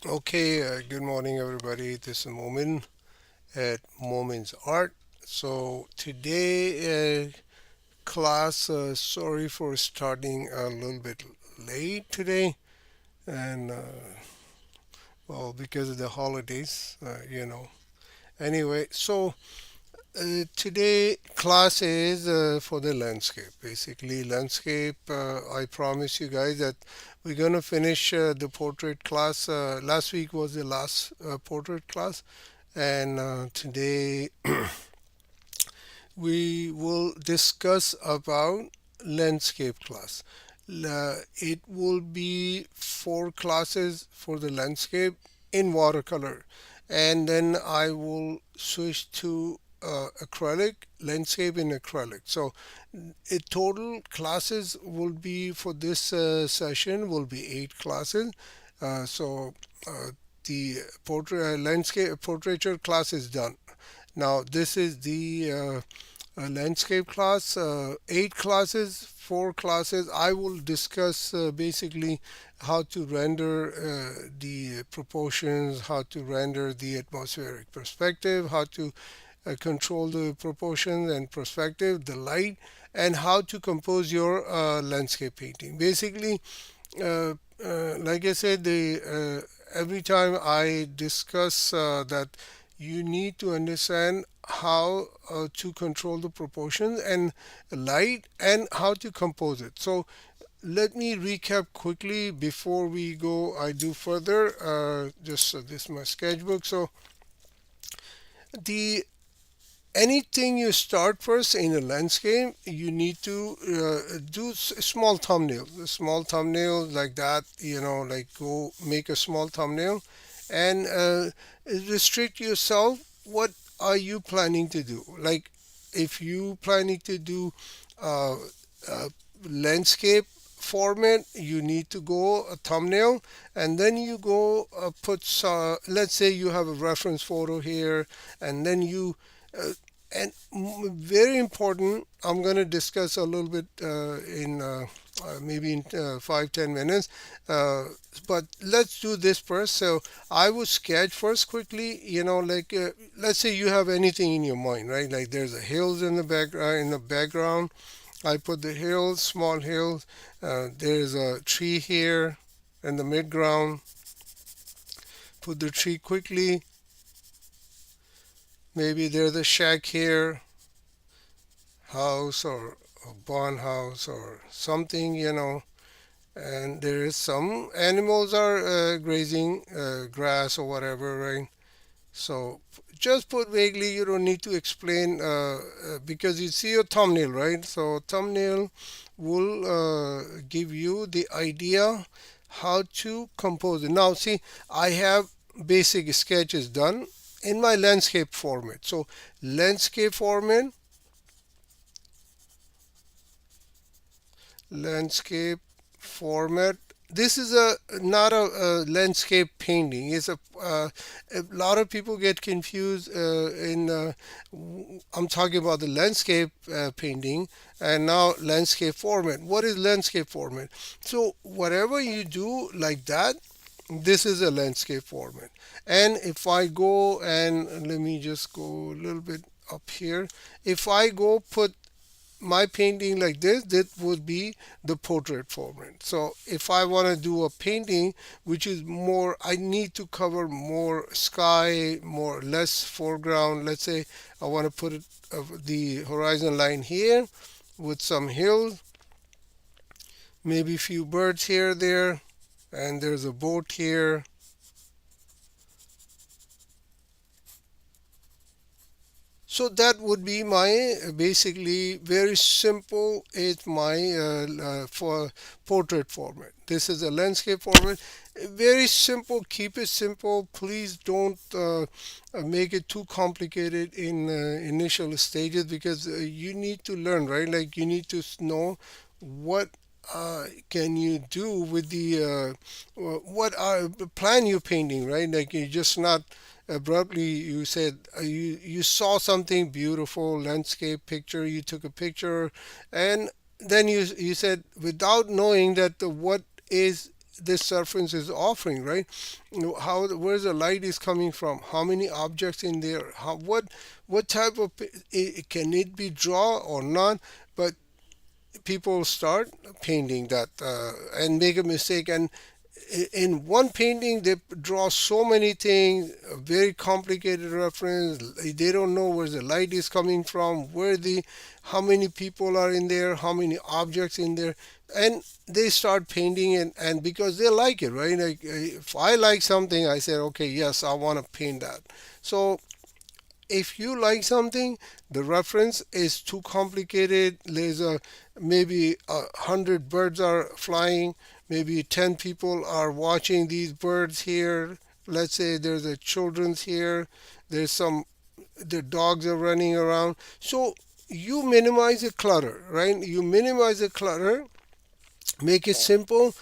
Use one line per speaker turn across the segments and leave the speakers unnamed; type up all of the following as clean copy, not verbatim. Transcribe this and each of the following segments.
Okay, good morning, everybody. This is Momin at Momin's Art. So today, class, sorry for starting a little bit late today, and well, because of the holidays. Anyway, so today class is for the landscape. Basically, landscape. I promise you guys that we're gonna finish the portrait class. Last week was the last portrait class, and today we will discuss about landscape class. It will be four classes for the landscape in watercolor, and then I will switch to acrylic landscape in acrylic. So total classes will be for this session will be eight classes. So the portrait landscape portraiture class is done. Now this is the landscape class, eight classes, four classes. I will discuss basically how to render the proportions, how to render the atmospheric perspective, how to control the proportions and perspective, the light, and how to compose your landscape painting. Basically, uh, like I said, every time I discuss that you need to understand how to control the proportions and light and how to compose it. So let me recap quickly before we go. I do further. Just this is my sketchbook. So the anything you start first in a landscape, you need to do small thumbnails, a small thumbnail like that, like go make a small thumbnail and restrict yourself. What are you planning to do? Like if you planning to do uh, uh, landscape format, you need to go a thumbnail, and then you go let's say you have a reference photo here, and then you uh, and very important, I'm going to discuss a little bit in maybe in 5-10 minutes, uh, but let's do this first. So I will sketch first quickly, like let's say you have anything in your mind, right? Like there's a hills in the background. I put the hills, small hills. There's a tree here in the midground. Put the tree quickly. Maybe there's a shack here, house or a barn house or something, and there is some animals are grazing grass or whatever, right? So just put vaguely. You don't need to explain because you see your thumbnail, right? So thumbnail will give you the idea how to compose it. Now see, I have basic sketches done in my landscape format. So landscape format, landscape format. This is a not a landscape painting. It's a lot of people get confused in. I'm talking about the landscape painting and now landscape format. What is landscape format? So whatever you do like that, this is a landscape format. And if I go and let me just go a little bit up here. If I go put my painting like this would be the portrait format. So if I want to do a painting which is more, I need to cover more sky, more less foreground. Let's say I want to put the horizon line here with some hills, maybe a few birds here, there, and there's a boat here. So that would be my basically very simple is my for portrait format. This is a landscape format. Very simple. Keep it simple. Please don't make it too complicated in initial stages because you need to learn, right? Like you need to know what can you do with the what are plan you painting, right? Like you just not abruptly you said you saw something beautiful landscape picture, you took a picture, and then you said without knowing that what is this reference is offering, right? How, where the light is coming from, how many objects in there, how, what type of, can it be draw or not? But people start painting that and make a mistake, and in one painting they draw so many things, a very complicated reference. They don't know where the light is coming from, where the, how many people are in there, how many objects in there, and they start painting, and because they like it, right? Like if I like something, I said, okay, yes, I want to paint that. So if you like something, the reference is too complicated. There's a, maybe 100 birds are flying, maybe 10 people are watching these birds here. Let's say there's a children's here. There's some, the dogs are running around. So you minimize the clutter, right? You minimize the clutter, make it simple.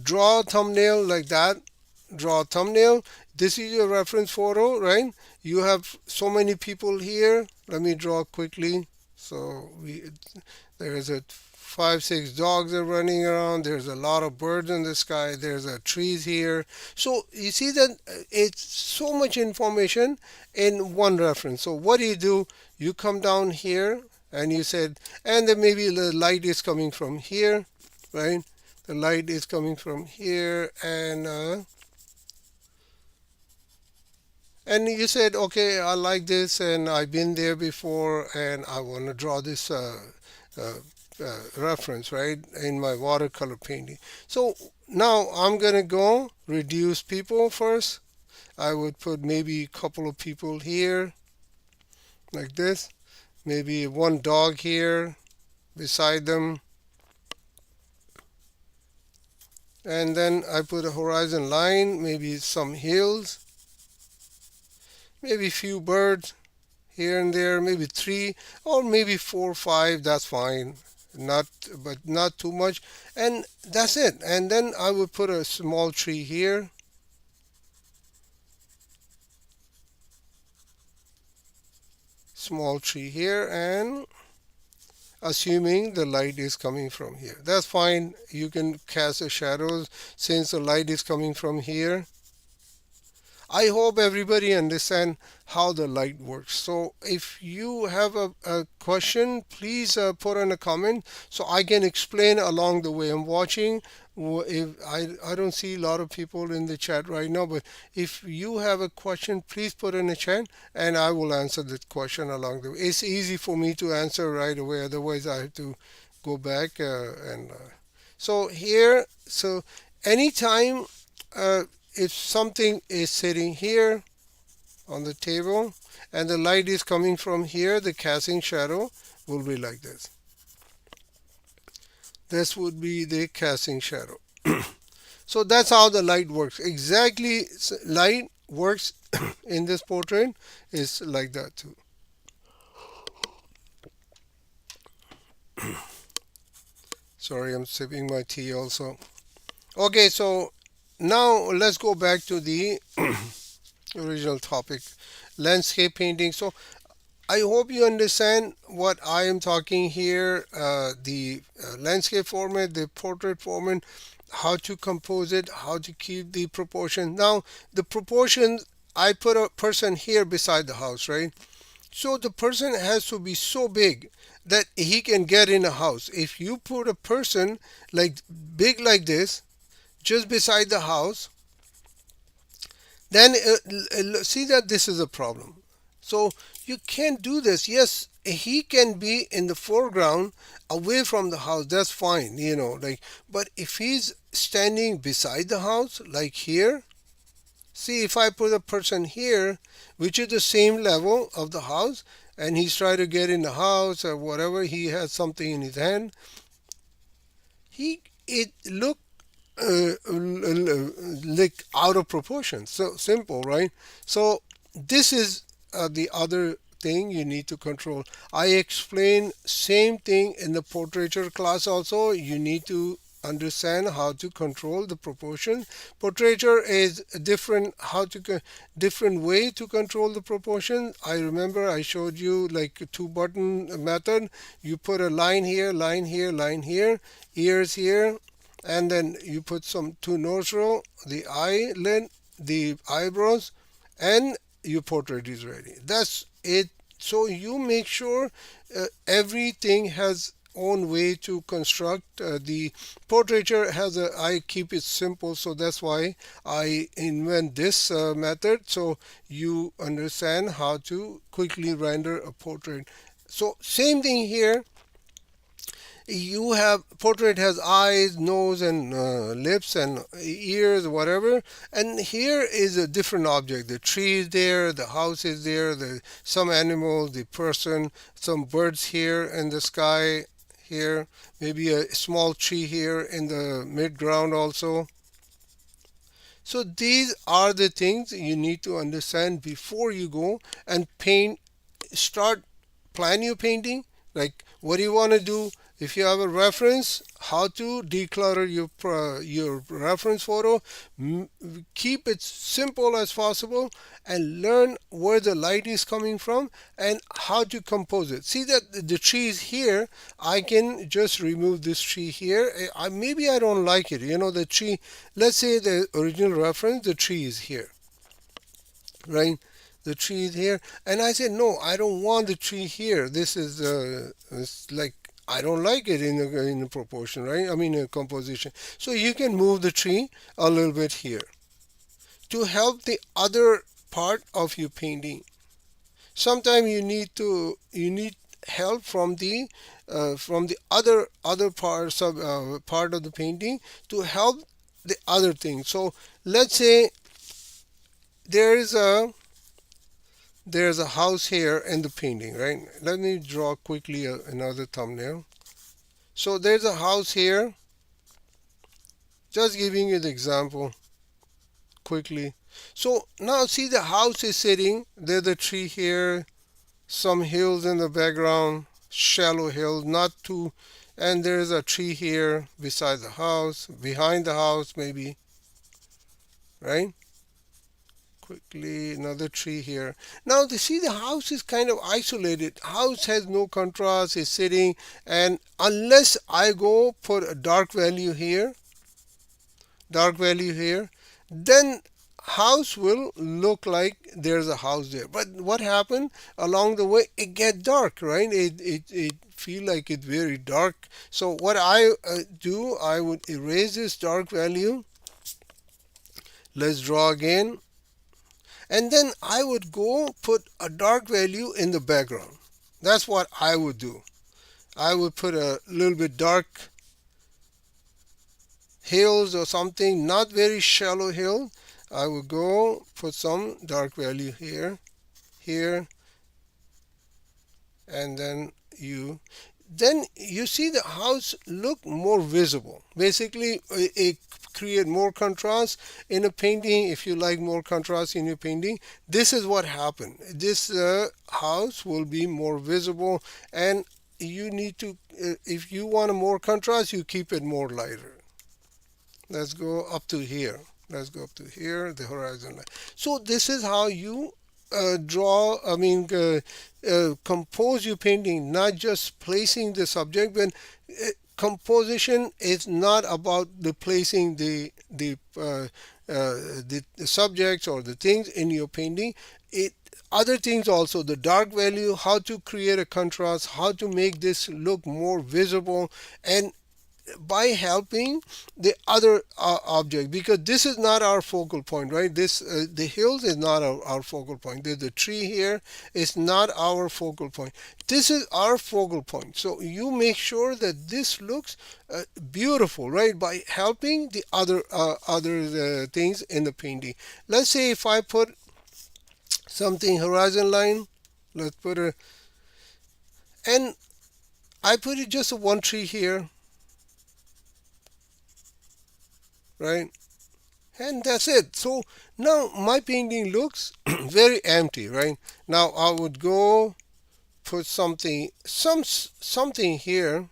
Draw a thumbnail like that. Draw a thumbnail. This is your reference photo, right? You have so many people here. Let me draw quickly. So there's a 5 6 dogs are running around. There's a lot of birds in the sky. There's a trees here. So you see that it's so much information in one reference. So what do? You come down here and you said, and then maybe the light is coming from here, right? The light is coming from here, and you said, okay, I like this, and I've been there before, and I want to draw this uh, reference, right, in my watercolor painting. So now I'm gonna go reduce people first. I would put maybe a couple of people here, like this. Maybe one dog here beside them. And then I put a horizon line, maybe some hills, maybe a few birds here and there, maybe three or maybe 4 or 5. That's fine, not, but not too much, and that's it. And then I would put a small tree here, small tree here, and assuming the light is coming from here, that's fine. You can cast the shadows since the light is coming from here. I hope everybody understand how the light works. So if you have a question, please put in a comment so I can explain along the way. I'm watching. If I don't see a lot of people in the chat right now, but if you have a question, please put in the chat and I will answer the question along the way. It's easy for me to answer right away. Otherwise, I have to go back and so here. So anytime uh, if something is sitting here on the table and the light is coming from here, the casting shadow will be like this. This would be the casting shadow. So that's how the light works. Exactly, light works in this portrait is like that too. Sorry, I'm sipping my tea also. Okay, so now let's go back to the original topic, landscape painting. So I hope you understand what I am talking here, the landscape format, the portrait format, how to compose it, how to keep the proportion. Now, the proportion, I put a person here beside the house, right? So the person has to be so big that he can get in a house. If you put a person like big like this, just beside the house, then see that this is a problem. So you can't do this. Yes, he can be in the foreground away from the house. That's fine, like, but if he's standing beside the house, like here, see if I put a person here, which is the same level of the house, and he's trying to get in the house or whatever, he has something in his hand, it look like out of proportion. So simple, right? So this is the other thing you need to control. I explain same thing in the portraiture class also. You need to understand how to control the proportion. Portraiture is different, different way to control the proportion. I remember I showed you like a 2 button method. You put a line here, line here, line here, ears here, and then you put some two nostril, the eyelid, the eyebrows, and your portrait is ready. That's it. So you make sure everything has own way to construct the portraiture has a I keep it simple, so that's why I invent this method, so you understand how to quickly render a portrait. So same thing here, you have portrait has eyes, nose, and lips and ears, whatever, and here is a different object. The tree is there, the house is there, the some animal, the person, some birds here in the sky here, maybe a small tree here in the mid ground also. So these are the things you need to understand before you go and paint. Start, plan your painting, like what do you want to do. If you have a reference, how to declutter your reference photo, keep it simple as possible, and learn where the light is coming from and how to compose it. See that the tree is here, I can just remove this tree here. Maybe I don't like it, the tree, let's say the original reference, the tree is here, right? The tree is here, and I said, no, I don't want the tree here. This is it's like I don't like it in the proportion, right? I mean, composition. So you can move the tree a little bit here to help the other part of your painting. Sometimes you need help from the other part of the painting to help the other thing. So let's say there is a there's a house here in the painting, right? Let me draw quickly another thumbnail. So there's a house here, just giving you the example quickly. So now see the house is sitting, there's a tree here, some hills in the background, shallow hills, not too, and there's a tree here beside the house, behind the house maybe, right? Quickly another tree here. Now you see the house is kind of isolated. House has no contrast, is sitting, and unless I go put a dark value here, then house will look like there's a house there. But what happened along the way, it get dark, right? It feel like it's very dark. So what I do, I would erase this dark value. Let's draw again, and then I would go put a dark value in the background. That's what I would do. I would put a little bit dark hills or something, not very shallow hill. I would go put some dark value here, here, and then you see the house look more visible. Basically, it create more contrast in a painting. If you like more contrast in your painting, this is what happened. This house will be more visible, and you need to, if you want a more contrast, you keep it more lighter. Let's go up to here. Let's go up to here, the horizon line. So this is how you compose your painting, not just placing the subject. When composition is not about the placing the subjects or the things in your painting. It other things also, the dark value, how to create a contrast, how to make this look more visible, and by helping the other object, because this is not our focal point, right? This the hills is not our focal point. There's a tree here, is not our focal point. This is our focal point. So you make sure that this looks beautiful, right, by helping the other things in the painting. Let's say if I put something horizon line, let's put a, and I put it just one tree here, right? And that's it. So now my painting looks very empty, right? Now I would go put something here.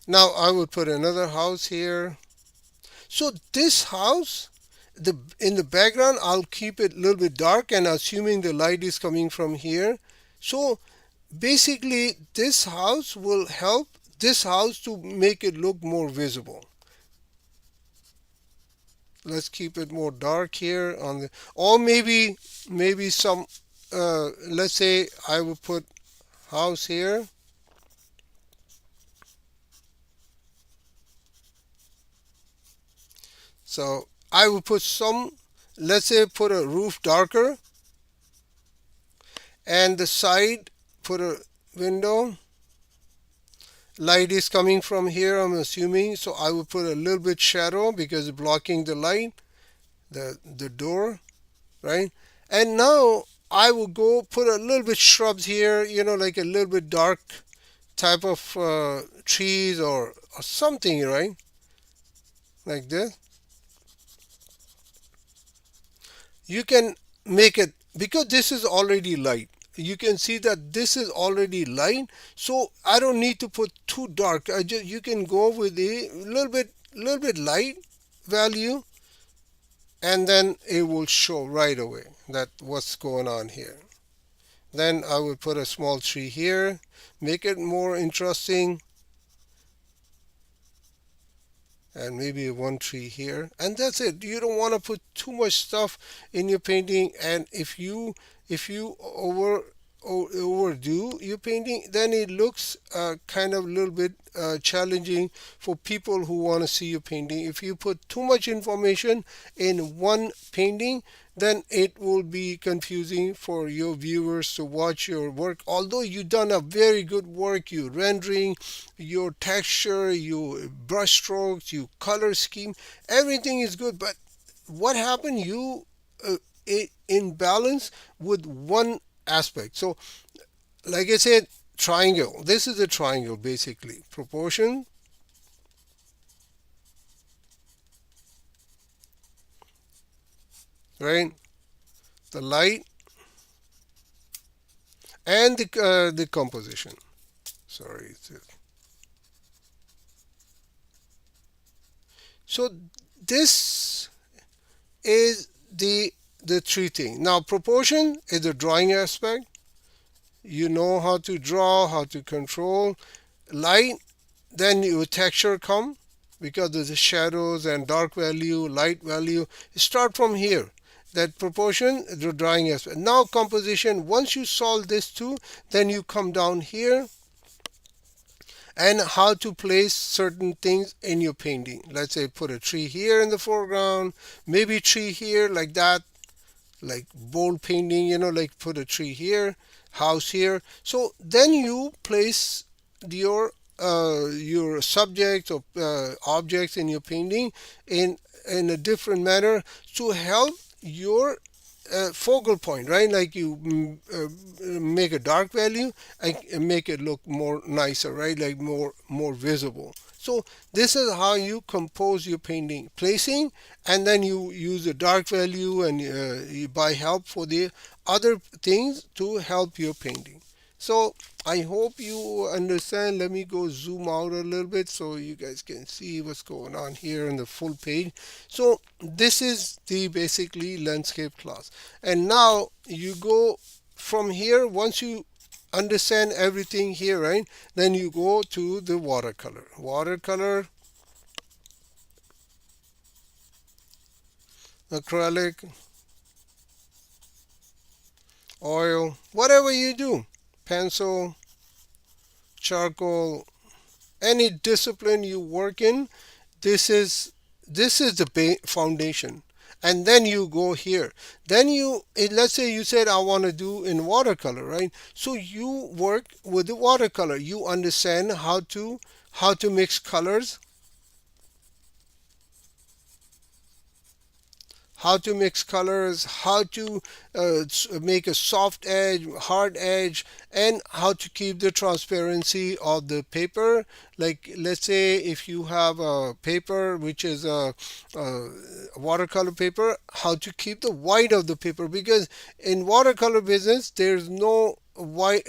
Now I would put another house here. So this house, in the background, I'll keep it a little bit dark, and assuming the light is coming from here. So basically this house will help this house to make it look more visible. Let's keep it more dark here on the, or maybe some, let's say I would put house here. So I would put some, let's say put a roof darker, and the side put a window. Light is coming from here, I'm assuming, so I would put a little bit shadow because it's blocking the light, the door, right? And now I will go put a little bit shrubs here, like a little bit dark type of trees, or something, right? Like this. You can make it, because this is already light. You can see that this is already light, so I don't need to put too dark. You can go with a little bit light value, and then it will show right away that what's going on here. Then I would put a small tree here, make it more interesting, and maybe one tree here, and that's it. You don't want to put too much stuff in your painting, and if you overdo your painting, then it looks kind of a little bit challenging for people who want to see your painting. If you put too much information in one painting, then it will be confusing for your viewers to watch your work. Although you've done a very good work, you rendering, your texture, your brush strokes, your color scheme, everything is good. But what happened? You in balance with one aspect. So, like I said, triangle. This is a triangle basically. Proportion, right? The light and the composition. Sorry. So this is the three things. Now proportion is the drawing aspect. You know how to draw, how to control light. Then your texture come, because there's the shadows and dark value, light value. Start from here. That proportion, the drawing aspect. Now composition. Once you solve this two, then you come down here and how to place certain things in your painting. Let's say put a tree here in the foreground, maybe tree here like that, like bold painting, like put a tree here, house here. So then you place your subjects or objects in your painting in a different manner to help your focal point, right? Like you make a dark value and make it look more nicer, right? Like more visible. So this is how you compose your painting, placing, and then you use the dark value and you buy help for the other things to help your painting. So I hope you understand. Let me go zoom out a little bit so you guys can see what's going on here in the full page. So this is the basically landscape class. And now you go from here, once you understand everything here, right? Then you go to the watercolor. Watercolor, acrylic, oil, whatever you do, pencil, charcoal, any discipline you work in, this is the foundation. And then you go here, then let's say you said I want to do in watercolor, right? So you work with the watercolor, you understand how to mix colors, how to make a soft edge, hard edge, and how to keep the transparency of the paper. Like let's say if you have a paper which is a watercolor paper, how to keep the white of the paper, because in watercolor business there's no white.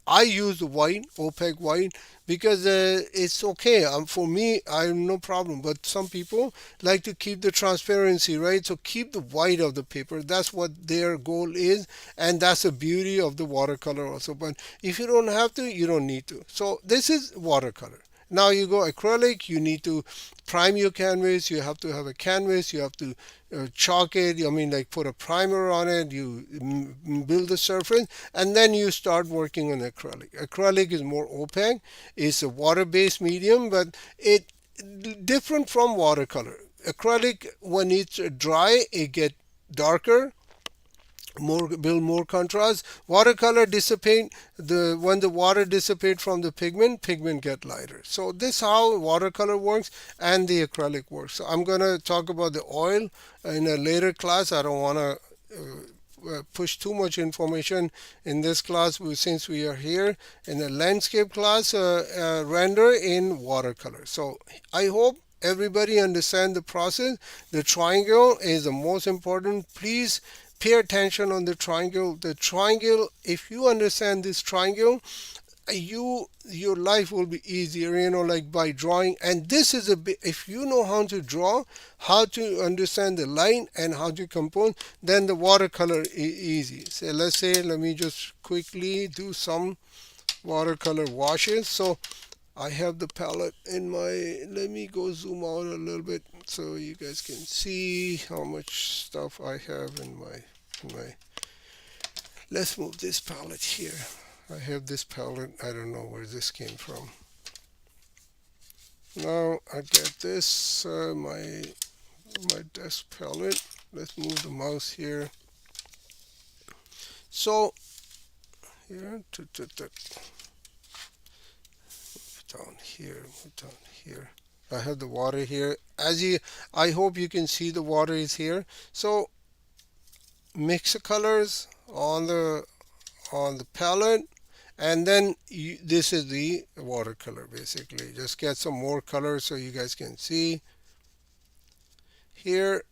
I use the white, opaque white, because it's okay. For me, I have no problem. But some people like to keep the transparency, right? So keep the white of the paper. That's what their goal is, and that's the beauty of the watercolor also. But if you don't have to, you don't need to. So this is watercolor. Now you go acrylic, you need to prime your canvas, you have to have a canvas, you have to chalk it, I mean like put a primer on it, you build the surface, and then you start working on acrylic. Acrylic is more opaque, it's a water-based medium, but it different from watercolor. Acrylic, when it's dry, it get darker, more build more contrast. Watercolor dissipate the when the water dissipate from the pigment get lighter. So this how watercolor works and the acrylic works. So I'm going to talk about the oil in a later class. I don't want to push too much information in this class since we are here in a landscape class, render in watercolor. So I hope everybody understand the process. The triangle is the most important. Please pay attention on the triangle. The triangle, if you understand this triangle, your life will be easier, like by drawing. And this is if you know how to draw, how to understand the line and how to compose, then the watercolor is easy. So let's say, let me just quickly do some watercolor washes. So I have the palette in my, let me go zoom out a little bit so you guys can see how much stuff I have in my let's move this palette here. I have this palette, I don't know where this came from. Now I get this, my desk palette. Let's move the mouse here. So here, down here, down here. I have the water here. I hope you can see the water is here. So mix the colors on the palette, and then this is the watercolor. Basically just get some more color so you guys can see here.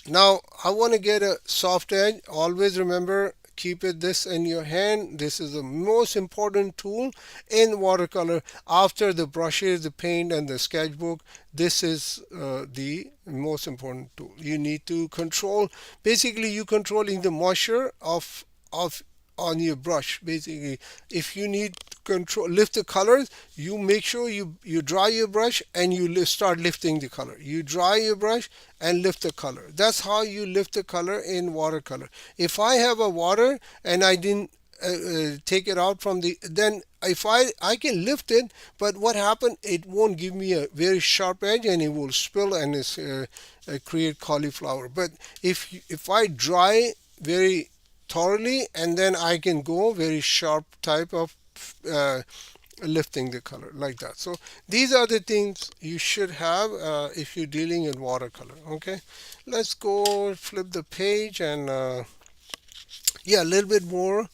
Now I want to get a soft edge. Always remember, keep this in your hand. This is the most important tool in watercolor after the brushes, the paint, and the sketchbook. This is the most important tool. You need to control, basically you controlling the moisture of on your brush. Basically, if you need control lift the colors, you make sure you dry your brush and you start lifting the color. You dry your brush and lift the color. That's how you lift the color in watercolor. If I have a water and I didn't take it out from the, then if I can lift it, but what happened, it won't give me a very sharp edge and it will spill and create cauliflower. But if I dry very thoroughly, and then I can go very sharp type of lifting the color like that. So these are the things you should have if you're dealing in watercolor. Okay, let's go flip the page and yeah, a little bit more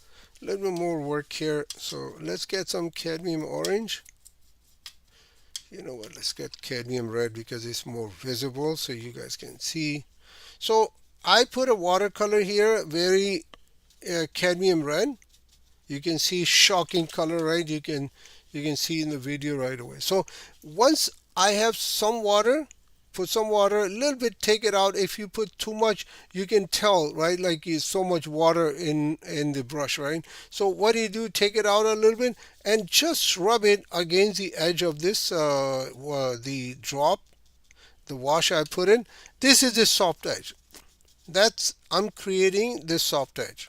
work here. So let's get some cadmium orange. You know what, let's get cadmium red because it's more visible so you guys can see. So I put a watercolor here, very cadmium red. You can see shocking color, right? You can see in the video right away. So once I have some water, put some water, a little bit, take it out. If you put too much, you can tell, right? Like it's so much water in the brush, right? So what do you do? Take it out a little bit and just rub it against the edge of this the drop, the wash I put in. This is the soft edge. I'm creating this soft edge.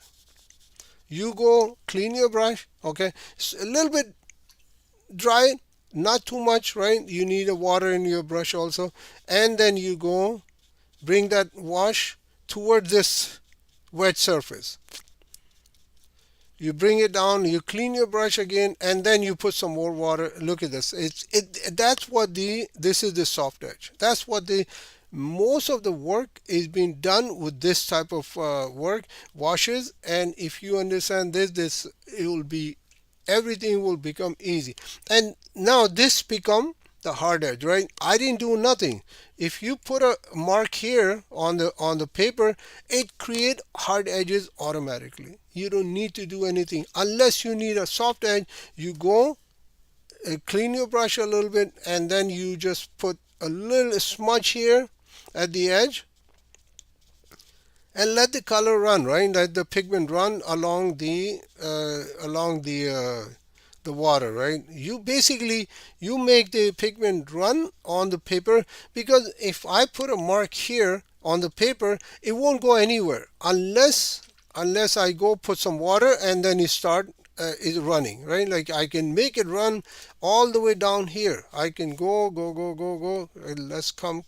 You go clean your brush, okay? A little bit dry, not too much, right? You need a water in your brush also. And then you go bring that wash toward this wet surface. You bring it down, you clean your brush again, and then you put some more water. Look at this. This is the soft edge. That's what most of the work is being done with this type of washes. And if you understand this, it will be, everything will become easy. And now this become the hard edge, right? I didn't do nothing. If you put a mark here on the paper, it create hard edges automatically. You don't need to do anything unless you need a soft edge. You go clean your brush a little bit, and then you just put a little smudge here at the edge and let the color run, right? Let the pigment run along the water, right? You basically you make the pigment run on the paper, because if I put a mark here on the paper, it won't go anywhere unless I go put some water and then it start is running, right? Like I can make it run all the way down here. I can go. Let's come.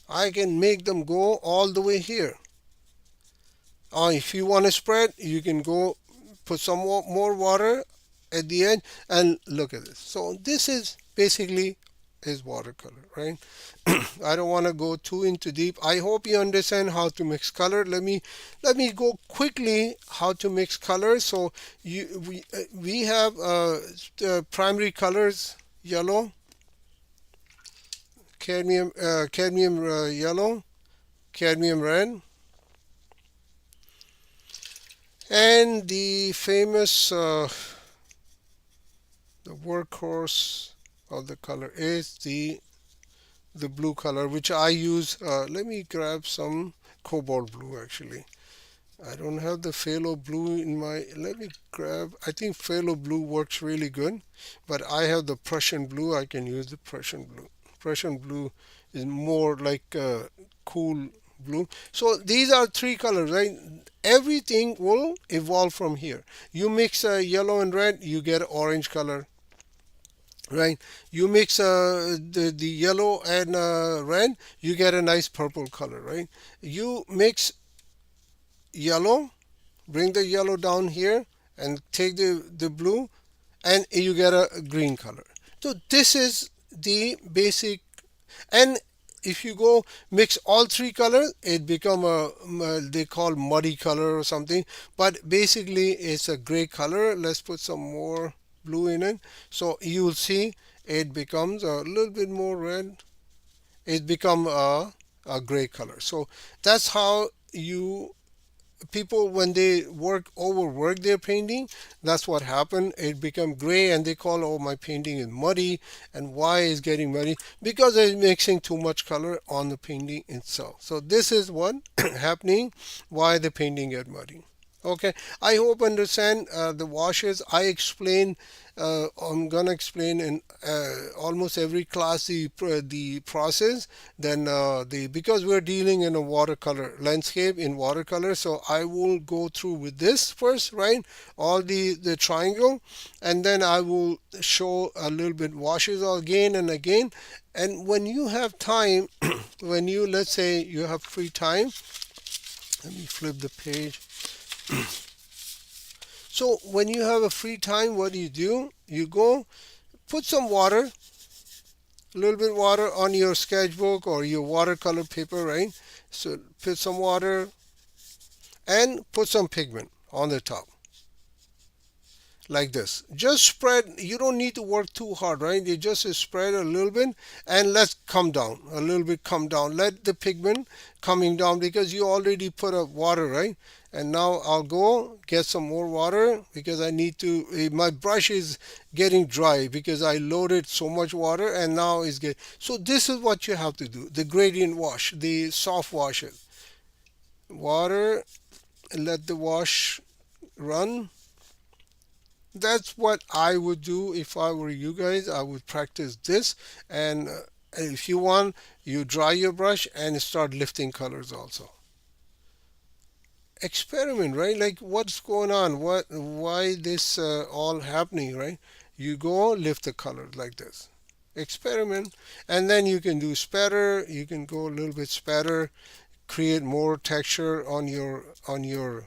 I can make them go all the way here. If you want to spread, you can go put some more water at the end, and look at this. So this is basically is watercolor, right? I don't want to go too into deep. I hope you understand how to mix color. Let me go quickly how to mix colors. So we have primary colors: yellow, cadmium yellow, cadmium red, and the famous the workhorse of the color is the blue color, which I use. Let me grab some cobalt blue. Actually, I don't have the phthalo blue in my. Let me grab. I think phthalo blue works really good, but I have the Prussian blue. I can use the Prussian blue. Prussian blue is more like cool blue. So these are three colors, right? Everything will evolve from here. You mix yellow and red, you get orange color, right? You mix the yellow and red, you get a nice purple color, right? You mix yellow, bring the yellow down here, and take the blue, and you get a green color. So this is the basic. And if you go mix all three colors, it become they call muddy color or something, but basically it's a gray color. Let's put some more blue in it, so you'll see it becomes a little bit more red. It become a gray color. So that's how you people, when they overwork their painting, that's what happened. It become gray, and they call, oh, my painting is muddy. And why is getting muddy? Because it's mixing too much color on the painting itself. So this is what happening, why the painting get muddy. Okay, I hope understand the washes. I'm gonna explain in almost every class the process. Then the because we're dealing in a watercolor landscape in watercolor, so I will go through with this first, right? All the triangle, and then I will show a little bit washes again and again. And when you have time, when you, let's say you have free time, let me flip the page. So when you have a free time, what do? You go put some water, a little bit water on your sketchbook or your watercolor paper, right? So put some water and put some pigment on the top, like this. Just spread. You don't need to work too hard, right? You just spread a little bit, and let's come down a little bit. Come down. Let the pigment coming down, because you already put up water, right? And now I'll go get some more water, because I need to. My brush is getting dry because I loaded so much water, and now it's getting. So this is what you have to do: the gradient wash, the soft washes. Water. Let the wash run. That's what I would do if I were you guys. I would practice this, and if you want, you dry your brush and start lifting colors also. Experiment, right? Like, what's going on? Why this all happening, right? You go lift the colors like this. Experiment, and then you can do spatter. You can go a little bit spatter, create more texture on your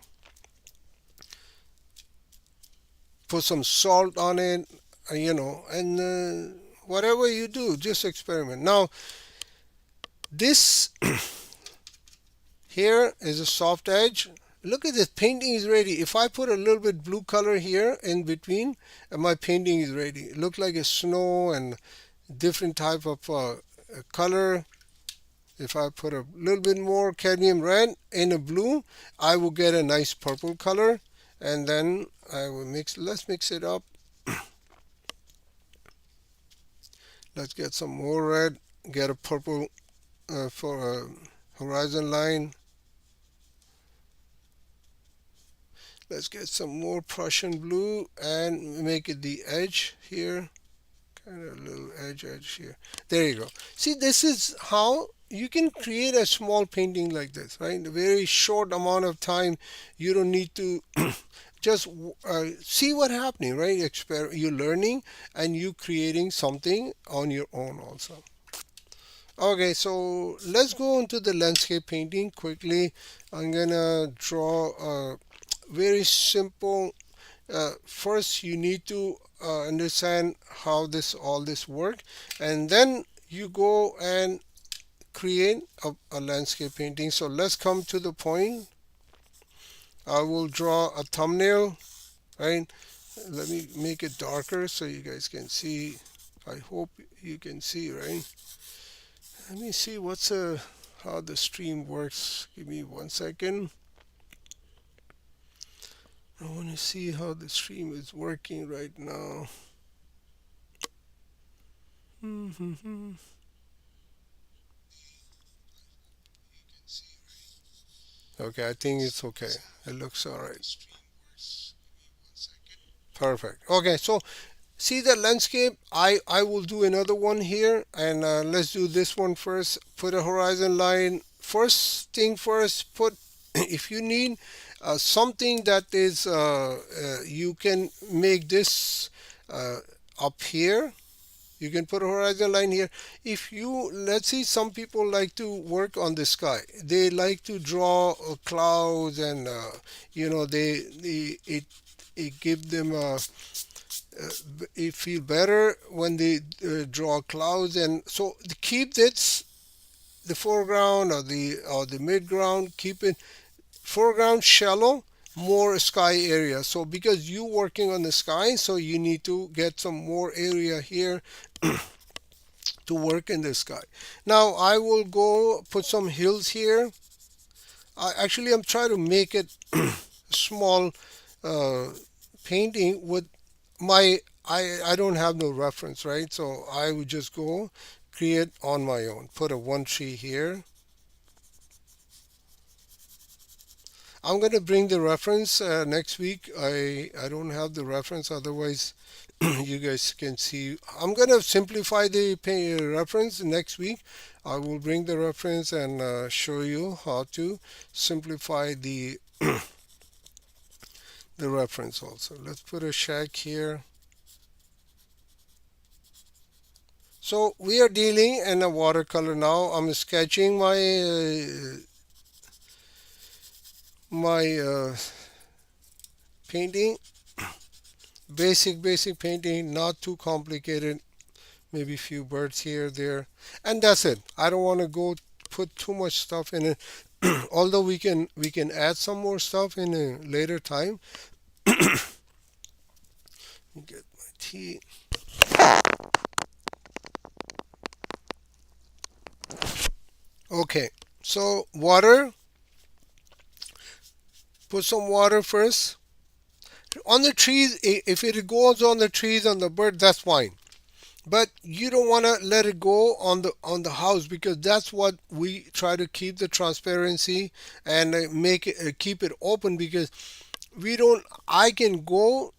put some salt on it, and whatever you do, just experiment. Now, this here is a soft edge. Look at this, painting is ready. If I put a little bit blue color here in between, my painting is ready. It looks like a snow and different type of color. If I put a little bit more cadmium red in a blue, I will get a nice purple color. And then I will let's mix it up. Let's get some more red, get a purple for a horizon line. Let's get some more Prussian blue and make it the edge here. Kind of a little edge here. There you go. See, this is how you can create a small painting like this, right? In a very short amount of time. You don't need to just see what's happening, right? You're learning and you creating something on your own also. Okay, so let's go into the landscape painting quickly. I'm gonna draw a very simple. First, you need to understand how all this work, and then you go and create a landscape painting. So let's come to the point. I will draw a thumbnail, right? Let me make it darker so you guys can see. I hope you can see, right? Let me see how the stream works. Give me 1 second. I want to see how the stream is working right now. Okay, I think it's okay. It looks all right. Perfect. Okay, so see the landscape. I will do another one here, and let's do this one first. Put a horizon line. First thing first, put if you need something that is you can make this uh, up here. You can put a horizon line here. If you, let's see, some people like to work on the sky. They like to draw clouds, and it give them it feel better when they draw clouds. And so to keep this the foreground or the midground, keep it foreground shallow, more sky area. So because you working on the sky, so you need to get some more area here to work in the sky. Now I will go put some hills here. I'm trying to make it small uh, painting with my I don't have no reference, right? So I would just go create on my own. Put a one tree here. I'm gonna bring the reference next week. I don't have the reference, otherwise you guys can see. I'm gonna simplify the reference next week. I will bring the reference and show you how to simplify the reference also. Let's put a shack here. So we are dealing in a watercolor now. I'm sketching my painting. Basic painting, not too complicated. Maybe a few birds here, there, and that's it. I don't want to go put too much stuff in it. Although we can add some more stuff in a later time. Get my tea. Okay, so water. Put some water first on the trees. If it goes on the trees on the bird, that's fine. But you don't want to let it go on the house, because that's what we try to keep the transparency and make it keep it open, because we don't I can go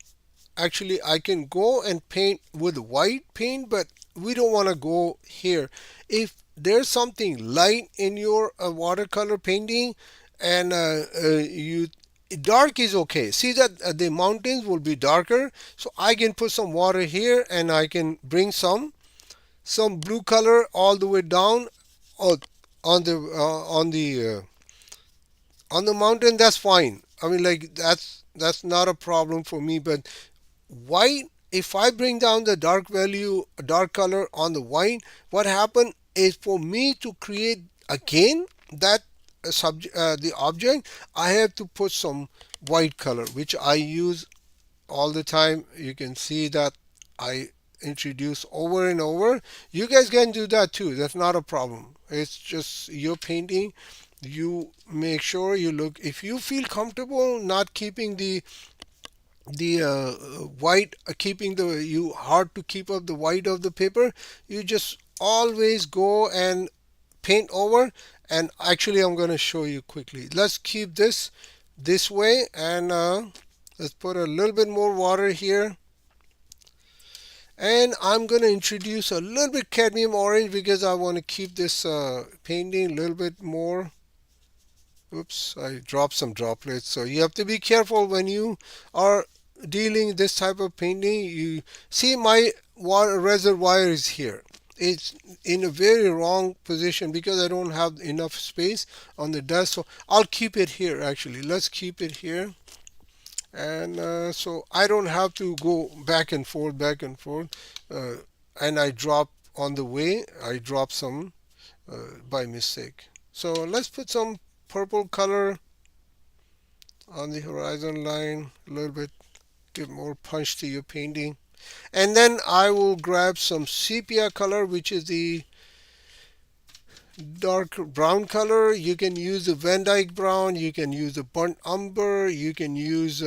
and paint with white paint, but we don't want to go here. If there's something light in your watercolor painting, and you dark is okay. See that the mountains will be darker, so I can put some water here, and I can bring some blue color all the way down on on the on the mountain. That's fine. I mean, like, that's not a problem for me. But white, if I bring down the dark color on the white, what happened is, for me to create again that the object, I have to put some white color, which I use all the time. You can see that I introduce over and over. You guys can do that too. That's not a problem. It's just your painting. You make sure you look, if you feel comfortable not keeping the white, keeping the, you hard to keep up the white of the paper, you just always go and paint over. And actually I'm going to show you quickly. Let's keep this way, and let's put a little bit more water here. And I'm going to introduce a little bit cadmium orange because I want to keep this painting a little bit more. Oops, I dropped some droplets. So you have to be careful when you are dealing this type of painting. You see my water reservoir is here. It's in a very wrong position because I don't have enough space on the desk. So I'll keep it here actually. Let's keep it here. And so I don't have to go back and forth. And I drop on the way, I drop some by mistake. So let's put some purple color on the horizon line a little bit, give more punch to your painting. And then I will grab some sepia color, which is the dark brown color. You can use the Van Dyke brown, you can use the burnt umber, you can use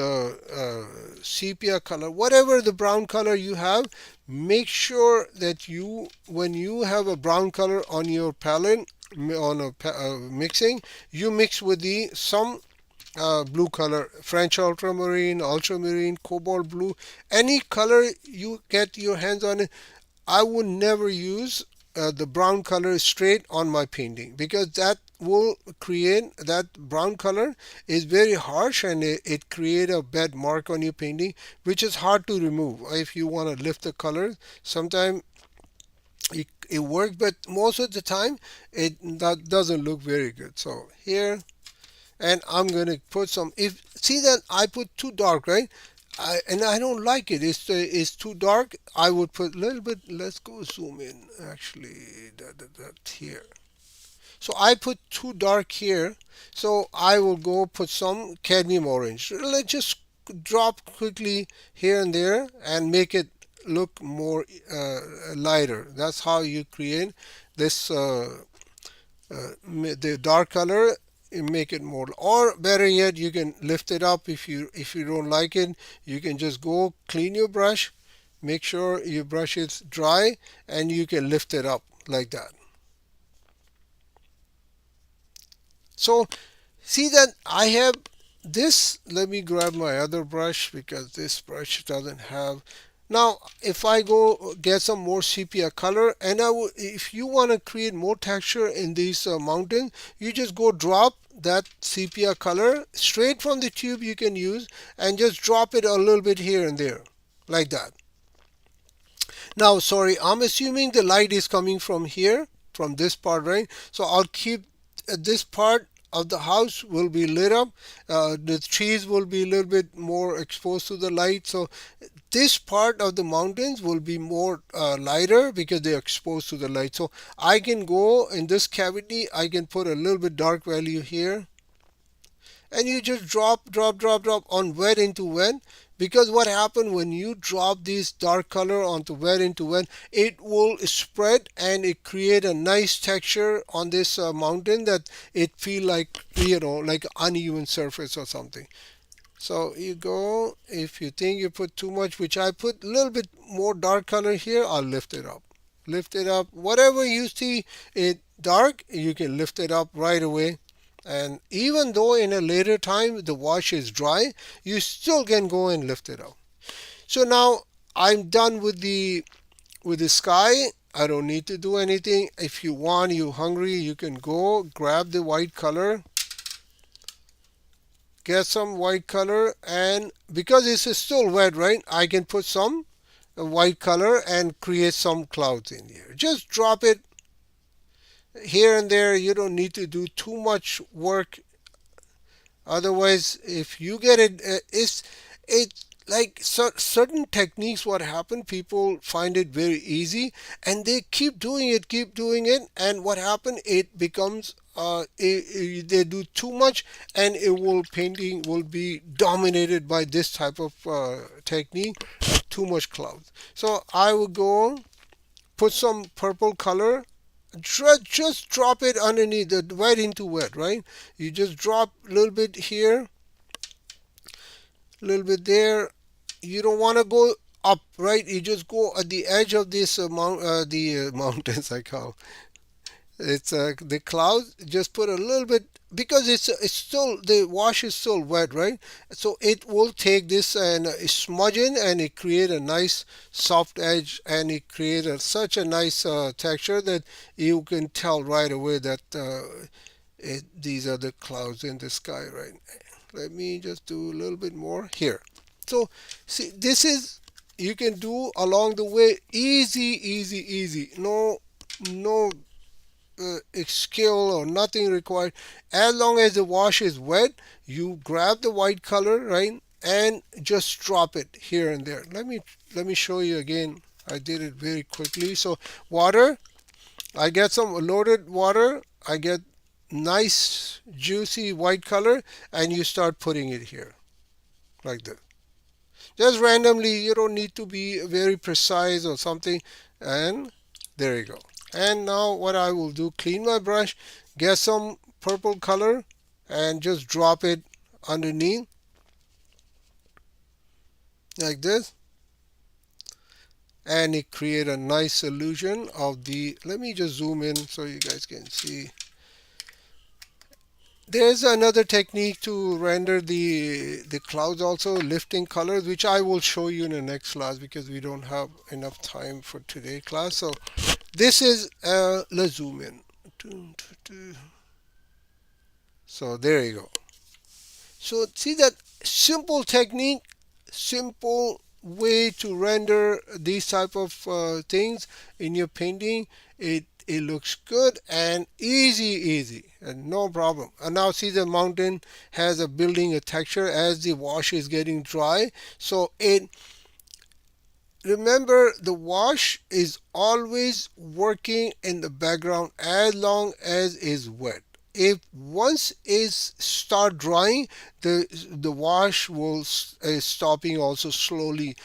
sepia color, whatever the brown color you have. Make sure that you, when you have a brown color on your palette, on a mixing, you mix with the some blue color, French ultramarine, cobalt blue, any color you get your hands on it. I would never use the brown color straight on my painting because that will create, that brown color is very harsh and it create a bad mark on your painting, which is hard to remove. If you want to lift the color, sometimes it works, but most of the time it that doesn't look very good. So here, and I'm gonna put some, if see that I put too dark, right? And I don't like it. It's too dark. I would put a little bit. Let's go zoom in. Actually, that here. So I put too dark here. So I will go put some cadmium orange. Let's just drop quickly here and there and make it look more lighter. That's how you create this the dark color, make it more, or better yet, you can lift it up. If you don't like it, you can just go clean your brush, make sure your brush is dry, and you can lift it up like that. So see that I have this. Let me grab my other brush because this brush doesn't have. Now, if I go get some more sepia color, and if you want to create more texture in these mountains, you just go drop that sepia color straight from the tube you can use, and just drop it a little bit here and there, like that. Now, sorry, I'm assuming the light is coming from here, from this part, right? So I'll keep this part of the house will be lit up. The trees will be a little bit more exposed to the light. So this part of the mountains will be more lighter because they're exposed to the light. So I can go in this cavity, I can put a little bit dark value here, and you just drop on wet into wet. Because what happens when you drop this dark color onto wet into wet, it will spread and it create a nice texture on this mountain that it feel like, like uneven surface or something. So you go, if you think you put too much, which I put a little bit more dark color here, I'll lift it up. Lift it up. Whatever you see it dark, you can lift it up right away. And even though in a later time the wash is dry, you still can go and lift it up. So now I'm done with the sky. I don't need to do anything. If you want, you hungry, you can go grab the white color, get some white color, and because it's still wet, right, I can put some white color and create some clouds in here. Just drop it here and there. You don't need to do too much work. Otherwise, if you get it, it's like certain techniques. What happen? People find it very easy, and they keep doing it, and what happen? It becomes they do too much, and it will painting will be dominated by this type of technique. too much clouds. So I will go put some purple color. Just drop it underneath the wet into wet, right? You just drop a little bit here, a little bit there. You don't want to go up, right? You just go at the edge of this mountains, I call it's the clouds. Just put a little bit, because it's still, the wash is still wet, right? So it will take this and smudge in, and it create a nice soft edge, and it create such a nice texture that you can tell right away that these are the clouds in the sky, right? Let me just do a little bit more here. So see, this is, you can do along the way, easy, easy, easy. No skill or nothing required. As long as the wash is wet, you grab the white color, right, and just drop it here and there. Let me show you again. I did it very quickly. So water, I get some loaded water. I get nice juicy white color, and you start putting it here like this. Just randomly, you don't need to be very precise or something. And there you go. And now what I will do, clean my brush, get some purple color, and just drop it underneath like this. And it create a nice illusion of the, let me just zoom in so you guys can see. There's another technique to render the clouds also, lifting colors, which I will show you in the next class because we don't have enough time for today's class. So this is, let's zoom in. So there you go. So see that simple technique, simple way to render these type of things in your painting. It looks good and easy and no problem. And now see, the mountain has a building a texture as the wash is getting dry. So it, remember, the wash is always working in the background as long as is wet. If once is start drying, the wash will stopping also slowly.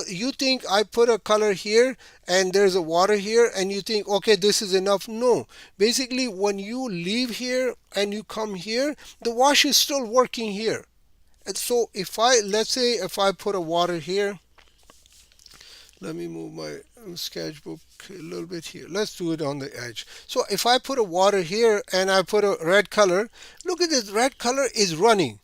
You think I put a color here and there's a water here, and you think, okay, this is enough. No, basically when you leave here and you come here, the wash is still working here. And so if I, let's say if I put a water here, let me move my sketchbook a little bit here. Let's do it on the edge. So if I put a water here and I put a red color, look at this, red color is running.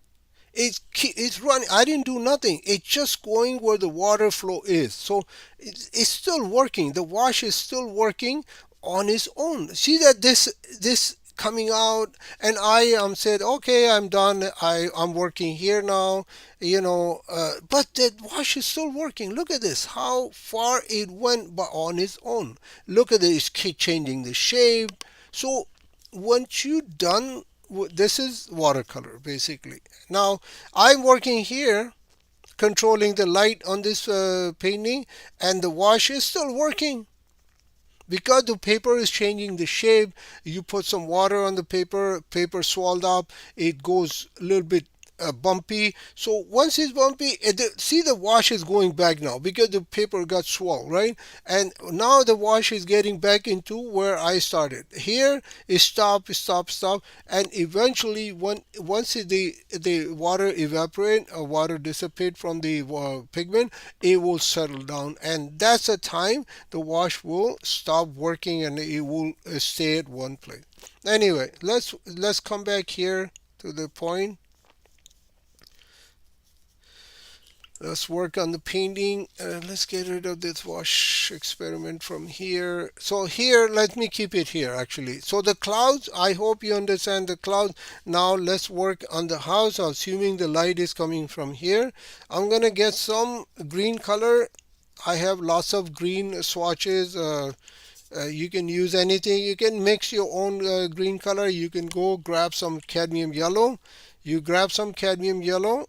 It's running. I didn't do nothing. It's just going where the water flow is. So it's still working. The wash is still working on its own. See that this coming out, and I said, okay, I'm done. I'm working here now, but the wash is still working. Look at this, how far it went, but on its own. Look at this, keep changing the shape. So once you done, this is watercolor basically. Now I'm working here, controlling the light on this painting, and the wash is still working. Because the paper is changing the shape, you put some water on the paper swelled up, it goes a little bit bumpy. So once it's bumpy, see the wash is going back now because the paper got swelled, right? And now the wash is getting back into where I started. Here is stop, and eventually once the water evaporate or water dissipate from the pigment, it will settle down, and that's the time the wash will stop working and it will stay at one place. Anyway, let's come back here to the point. Let's work on the painting. Let's get rid of this wash experiment from here. So here, let me keep it here actually. So the clouds, I hope you understand the clouds. Now let's work on the house, assuming the light is coming from here. I'm gonna get some green color. I have lots of green swatches. You can use anything. You can mix your own green color. You can go grab some cadmium yellow. You grab some cadmium yellow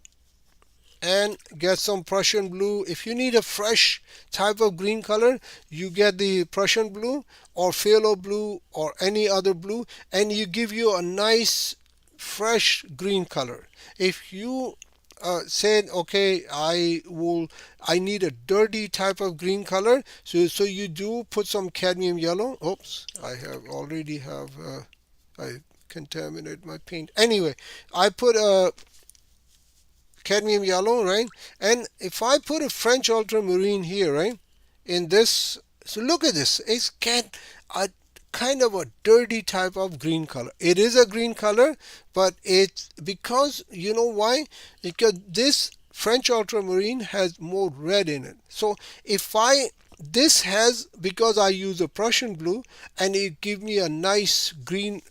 and get some Prussian blue. If you need a fresh type of green color, you get the Prussian blue or phthalo blue or any other blue, and you give you a nice fresh green color. If you said, okay, I need a dirty type of green color. So you do put some cadmium yellow. Oops, I contaminated my paint. Anyway, I put a cadmium yellow, right? And if I put a French ultramarine here, right, in this, so look at this. It's a kind of a dirty type of green color. It is a green color, but it's because you know why? Because this French ultramarine has more red in it. So if I this has because I use a Prussian blue and it gives me a nice green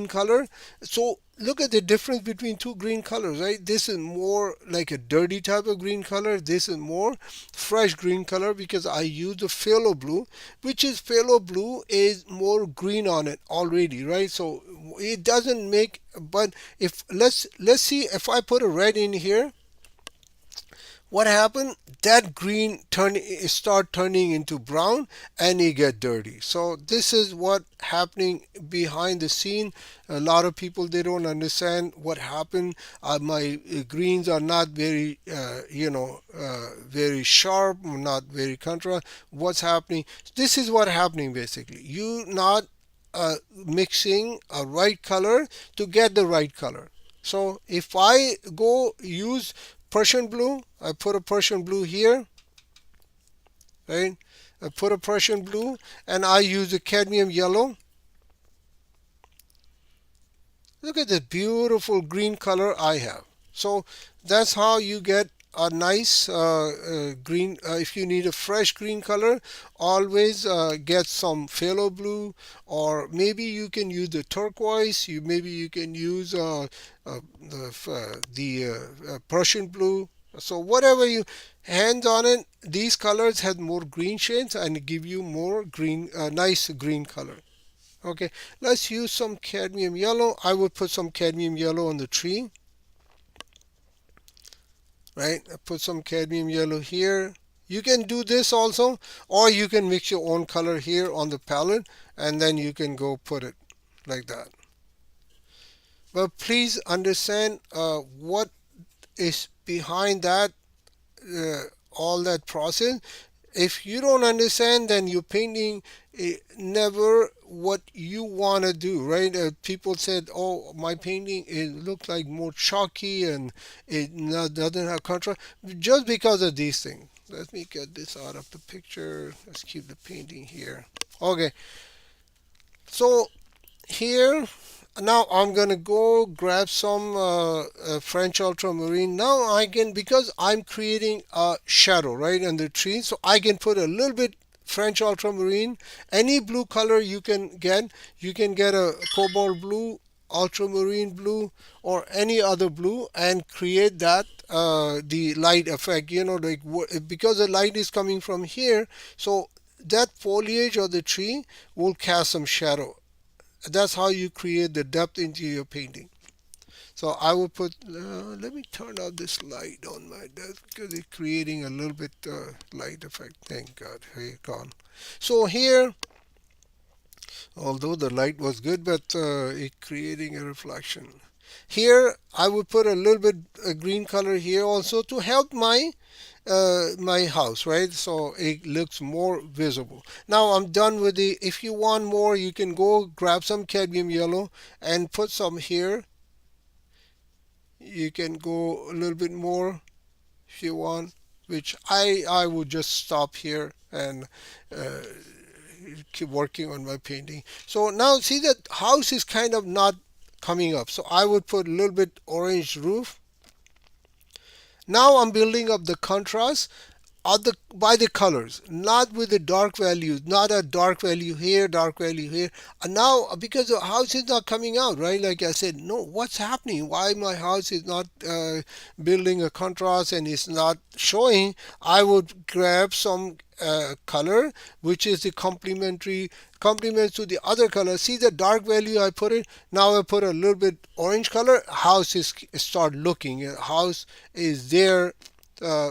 color. So look at the difference between two green colors, right? This is more like a dirty type of green color. This is more fresh green color because I use the phthalo blue, which is phthalo blue is more green on it already, right? So it doesn't make, but if let's see if I put a red in here, what happened, that green start turning into brown and it get dirty. So this is what happening behind the scene. A lot of people, they don't understand what happened. My greens are not very very sharp, not very contrast. What's happening, this is what happening basically, you not mixing a right color to get the right color. So if I go use Prussian blue, I put a Prussian blue here, right? I put a Prussian blue and I use a cadmium yellow. Look at the beautiful green color I have. So that's how you get a nice green. If you need a fresh green color, always get some phthalo blue, or maybe you can use the turquoise. Maybe you can use the Prussian blue. So whatever you hands on it, these colors have more green shades and give you more green, nice green color. Okay, let's use some cadmium yellow. I would put some cadmium yellow on the tree, right? I put some cadmium yellow here. You can do this also, or you can mix your own color here on the palette, and then you can go put it like that. But please understand what is behind that, uh, all that process. If you don't understand, then you're painting never what you want to do, right? People said, oh, my painting, it looks like more chalky and it doesn't have contrast, just because of these things. Let me get this out of the picture. Let's keep the painting here. Okay, so here now I'm gonna go grab some French ultramarine. Now I can, because I'm creating a shadow right on the tree, so I can put a little bit French ultramarine. Any blue color you can get a cobalt blue, ultramarine blue, or any other blue, and create that the light effect. Like because the light is coming from here, so that foliage of the tree will cast some shadow. That's how you create the depth into your painting. So I will put, let me turn off this light on my desk because it's creating a little bit light effect. Thank God, here gone. So here, although the light was good, but it creating a reflection. Here I would put a little bit green color here also to help my house, right? So it looks more visible. Now I'm done with the, if you want more, you can go grab some cadmium yellow and put some here. You can go a little bit more if you want, which I would just stop here and uh, keep working on my painting. So now see that house is kind of not coming up. So I would put a little bit orange roof. Now I'm building up the contrast by the colors, not with the dark values, not a dark value here, dark value here. And now because the house is not coming out, right? Like I said, no, what's happening? Why my house is not building a contrast and it's not showing? I would grab some color which is the complements to the other color. See the dark value I put it. Now I put a little bit orange color. House is start looking. House is there.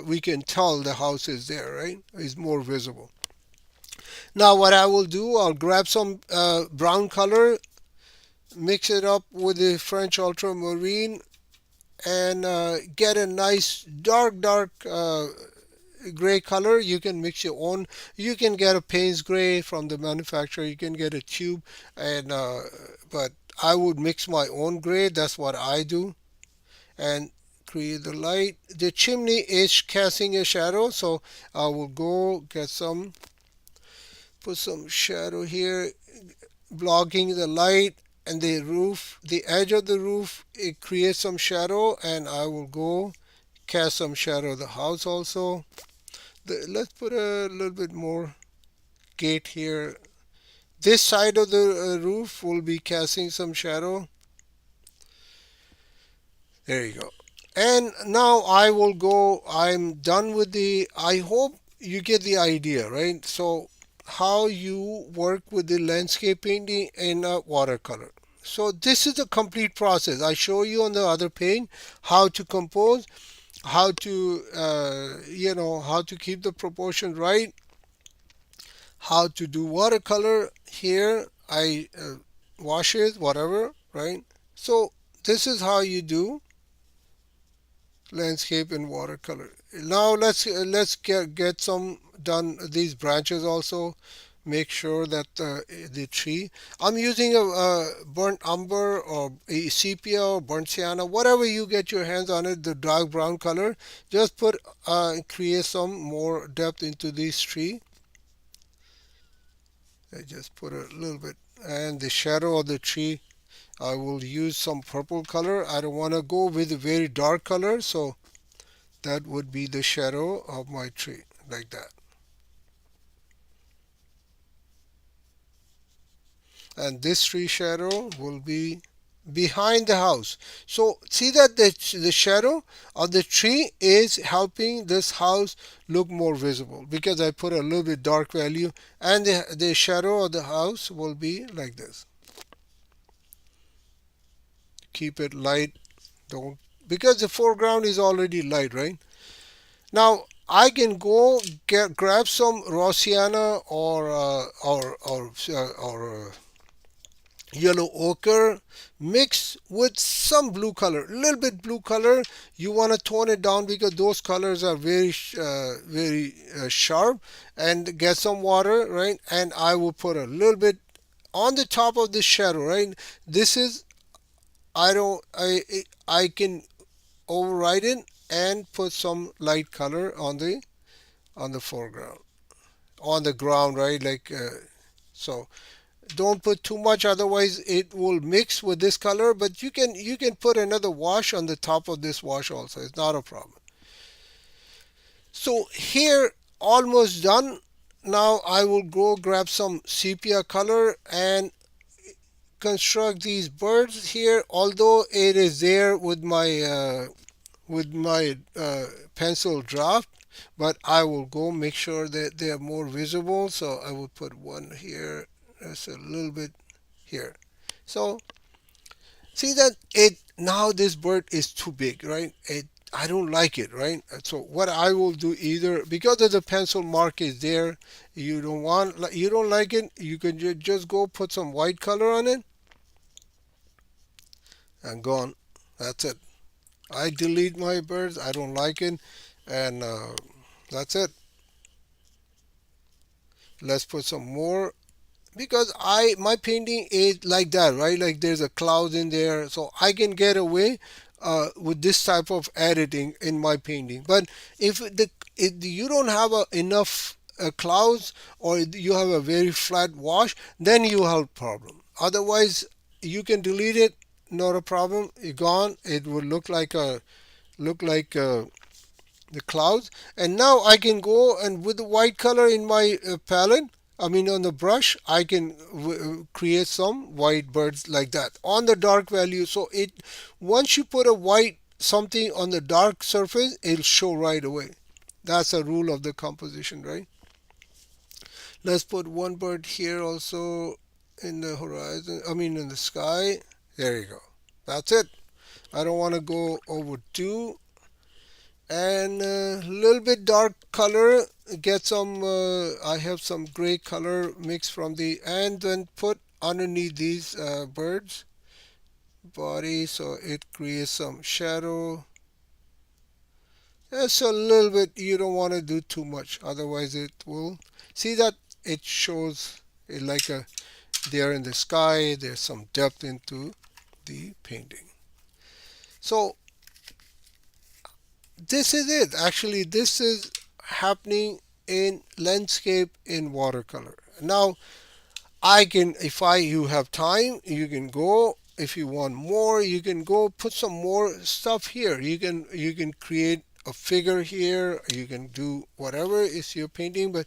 We can tell the house is there, right? It's more visible. Now what I will do, I'll grab some brown color, mix it up with the French ultramarine, and get a nice dark gray color. You can mix your own. You can get a Payne's gray from the manufacturer. You can get a tube, and but I would mix my own gray. That's what I do, and create the light. The chimney is casting a shadow, so I will go get some, put some shadow here, blocking the light. And the roof, the edge of the roof, it creates some shadow, and I will go cast some shadow of the house also. Let's put a little bit more gate here. This side of the roof will be casting some shadow. There you go. And now I will go, I'm done with the, I hope you get the idea, right? So how you work with the landscape painting in a watercolor. So this is the complete process. I show you on the other page how to compose, how to, how to keep the proportion right, how to do watercolor. Here I wash it, whatever, right? So this is how you do landscape in watercolor. Now let's get some done. These branches also. Make sure that the tree. I'm using a burnt umber or a sepia or burnt sienna, whatever you get your hands on it, the dark brown color. Just put create some more depth into this tree. I just put a little bit, and the shadow of the tree. I will use some purple color. I don't want to go with a very dark color, so that would be the shadow of my tree, like that. And this tree shadow will be behind the house. So see that the shadow of the tree is helping this house look more visible because I put a little bit dark value, and the shadow of the house will be like this. Keep it light. Don't, because the foreground is already light, right? Now I can go grab some raw sienna or yellow ochre, mix with some blue color, a little bit blue color. You want to tone it down because those colors are very sharp, and get some water, right? And I will put a little bit on the top of the shadow, right? This is, I don't I can override it and put some light color on the foreground, on the ground, right? Like so don't put too much, otherwise it will mix with this color. But you can put another wash on the top of this wash also. It's not a problem. So here, almost done. Now I will go grab some sepia color and construct these birds here, although it is there with my pencil draft, but I will go make sure that they are more visible. So I will put one here, just a little bit here. So see that it, now this bird is too big, right? I don't like it, right? So what I will do, either because of the pencil mark is there, you don't like it, you can just go put some white color on it and gone. That's it. I delete my birds. I don't like it, and that's it. Let's put some more, because I my painting is like that, right? Like there's a cloud in there, so I can get away with this type of editing in my painting. But if you don't have enough clouds, or you have a very flat wash, then you have problem. Otherwise, you can delete it, not a problem. It's gone. It will look like the clouds. And now I can go, and with the white color in my palette, I mean on the brush, I can create some white birds like that on the dark value. So it, once you put a white something on the dark surface, it'll show right away. That's a rule of the composition, right? Let's put one bird here also in the horizon, I mean in the sky. There you go. That's it. I don't want to go over two. And a little bit dark color, get some I have some gray color mixed from the, and then put underneath these birds, body, so it creates some shadow. It's a little bit, you don't want to do too much, otherwise it will see that it shows it like a there in the sky. There's some depth into the painting. So this is it. Actually, this is happening in landscape in watercolor. Now I can, if I you have time, you can go. If you want more, you can go put some more stuff here. You can create a figure here. You can do whatever is your painting, but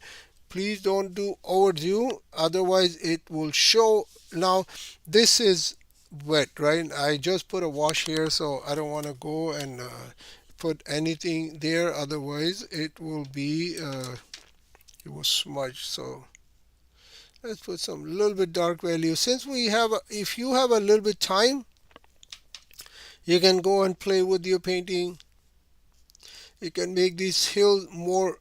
please don't do overdo. Otherwise, it will show. Now, this is wet, right? I just put a wash here, so I don't want to go and put anything there. Otherwise, it will smudge. So let's put some little bit dark value. Since we have, if you have a little bit time, you can go and play with your painting. You can make these hills more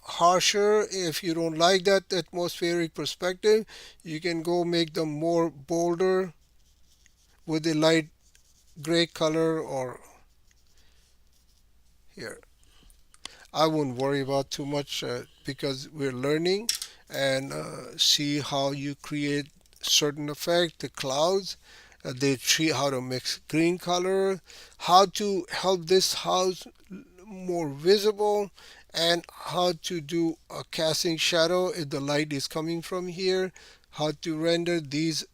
harsher. If you don't like that atmospheric perspective, you can go make them more bolder with a light gray color or here. I wouldn't worry about too much because we're learning and see how you create certain effect, the clouds, they treat how to mix green color, how to help this house more visible, and how to do a casting shadow if the light is coming from here, how to render these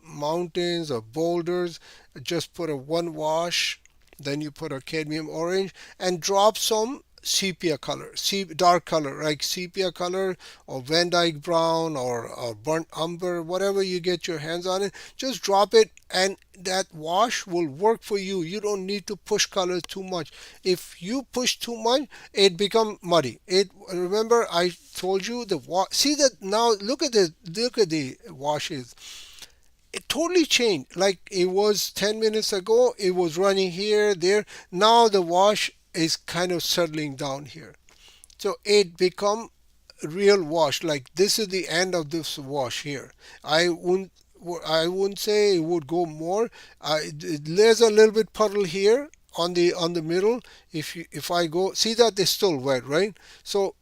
mountains or boulders. Just put a one wash, then you put a cadmium orange and drop some sepia color, dark color like sepia color or Van Dyke brown or burnt umber, whatever you get your hands on it. Just drop it, and that wash will work for you. You don't need to push color too much. If you push too much, it become muddy. It, remember I told you the wash. See that now? Look at the washes. It totally changed. Like it was 10 minutes ago, it was running here, there. Now the wash is kind of settling down here. So it become real wash. Like this is the end of this wash here. I wouldn't I wouldn't say it would go more. There's a little bit puddle here on the middle. If I go, see that it's still wet, right? So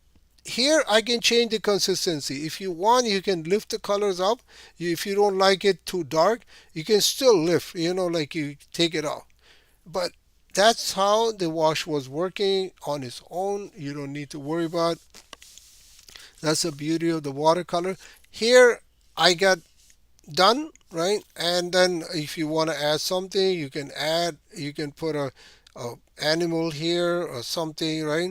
here I can change the consistency. If you want, you can lift the colors up. If you don't like it too dark, you can still lift, like you take it off. But that's how the wash was working on its own. You don't need to worry about. That's the beauty of the watercolor. Here I got done, right? And then if you want to add something, you can add, you can put a animal here or something, right?